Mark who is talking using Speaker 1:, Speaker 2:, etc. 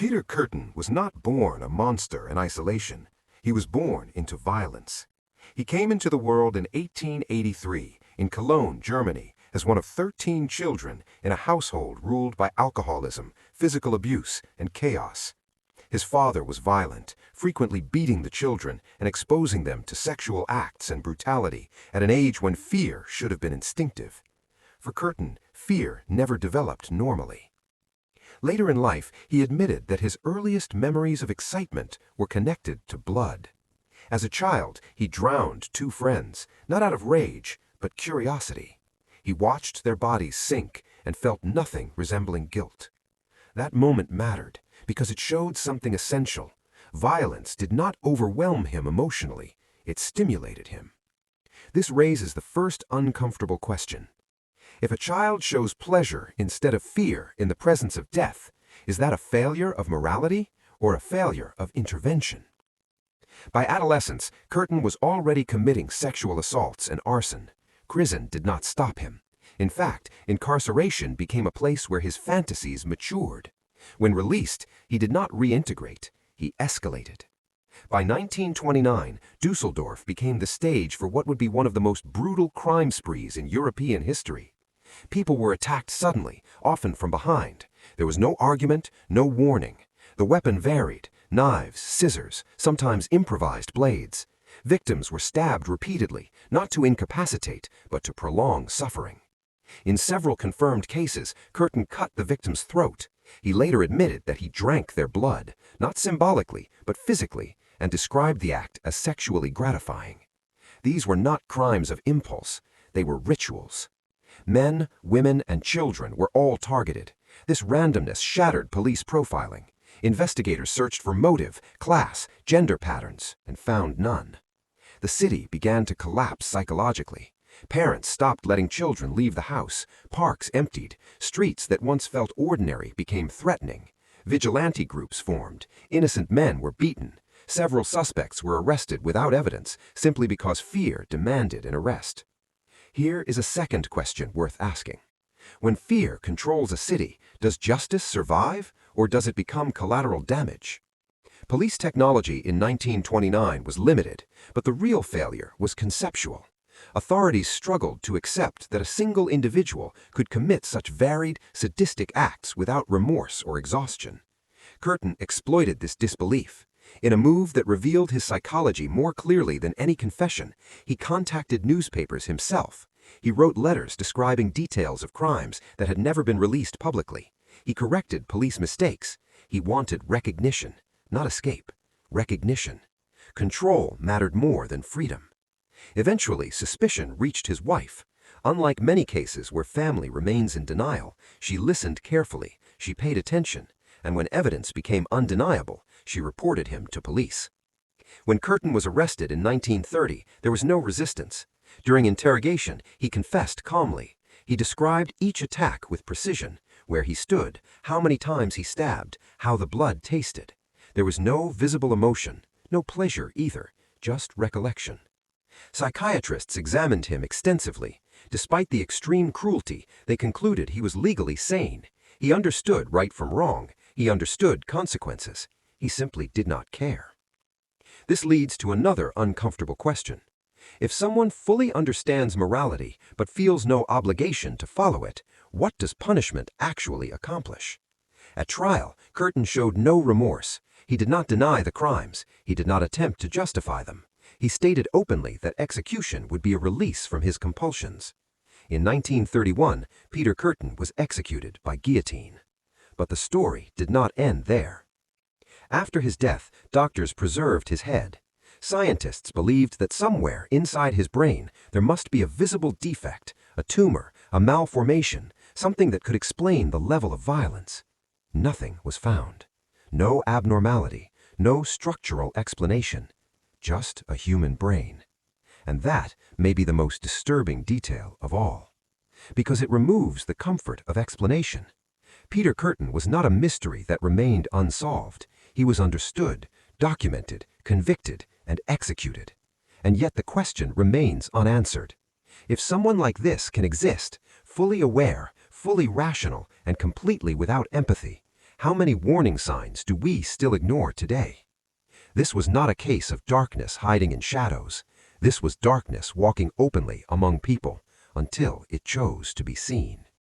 Speaker 1: Peter Kürten was not born a monster in isolation. He was born into violence. He came into the world in 1883 in Cologne, Germany, as one of 13 children in a household ruled by alcoholism, physical abuse, and chaos. His father was violent, frequently beating the children and exposing them to sexual acts and brutality at an age when fear should have been instinctive. For Kürten, fear never developed normally. Later in life, he admitted that his earliest memories of excitement were connected to blood. As a child, he drowned 2 friends, not out of rage, but curiosity. He watched their bodies sink and felt nothing resembling guilt. That moment mattered because it showed something essential. Violence did not overwhelm him emotionally, it stimulated him. This raises the first uncomfortable question. If a child shows pleasure instead of fear in the presence of death, is that a failure of morality or a failure of intervention? By adolescence, Kürten was already committing sexual assaults and arson. Prison did not stop him. In fact, incarceration became a place where his fantasies matured. When released, he did not reintegrate, he escalated. By 1929, Düsseldorf became the stage for what would be one of the most brutal crime sprees in European history. People were attacked suddenly, often from behind. There was no argument, no warning. The weapon varied: knives, scissors, sometimes improvised blades. Victims were stabbed repeatedly, not to incapacitate, but to prolong suffering. In several confirmed cases, Kürten cut the victim's throat. He later admitted that he drank their blood, not symbolically, but physically, and described the act as sexually gratifying. These were not crimes of impulse, they were rituals. Men, women, and children were all targeted. This randomness shattered police profiling. Investigators searched for motive, class, gender patterns, and found none. The city began to collapse psychologically. Parents stopped letting children leave the house. Parks emptied. Streets that once felt ordinary became threatening. Vigilante groups formed. Innocent men were beaten. Several suspects were arrested without evidence, simply because fear demanded an arrest. Here is a second question worth asking. When fear controls a city, does justice survive, or does it become collateral damage? Police technology in 1929 was limited, but the real failure was conceptual. Authorities struggled to accept that a single individual could commit such varied, sadistic acts without remorse or exhaustion. Kürten exploited this disbelief. In a move that revealed his psychology more clearly than any confession, he contacted newspapers himself. He wrote letters describing details of crimes that had never been released publicly. He corrected police mistakes. He wanted recognition, not escape. Recognition. Control mattered more than freedom. Eventually, suspicion reached his wife. Unlike many cases where family remains in denial, she listened carefully, she paid attention, and when evidence became undeniable, she reported him to police. When Kürten was arrested in 1930, there was no resistance. During interrogation, he confessed calmly. He described each attack with precision, where he stood, how many times he stabbed, how the blood tasted. There was no visible emotion, no pleasure either, just recollection. Psychiatrists examined him extensively. Despite the extreme cruelty, they concluded he was legally sane. He understood right from wrong. He understood consequences. He simply did not care. This leads to another uncomfortable question. If someone fully understands morality but feels no obligation to follow it, what does punishment actually accomplish? At trial, Kürten showed no remorse. He did not deny the crimes. He did not attempt to justify them. He stated openly that execution would be a release from his compulsions. In 1931, Peter Kürten was executed by guillotine. But the story did not end there. After his death, doctors preserved his head. Scientists believed that somewhere inside his brain there must be a visible defect, a tumor, a malformation, something that could explain the level of violence. Nothing was found. No abnormality, no structural explanation. Just a human brain. And that may be the most disturbing detail of all, because it removes the comfort of explanation. Peter Kürten was not a mystery that remained unsolved. He was understood, documented, convicted, and executed. And yet the question remains unanswered. If someone like this can exist, fully aware, fully rational, and completely without empathy, How many warning signs do we still ignore today? This was not a case of darkness hiding in shadows. This was darkness walking openly among people until it chose to be seen.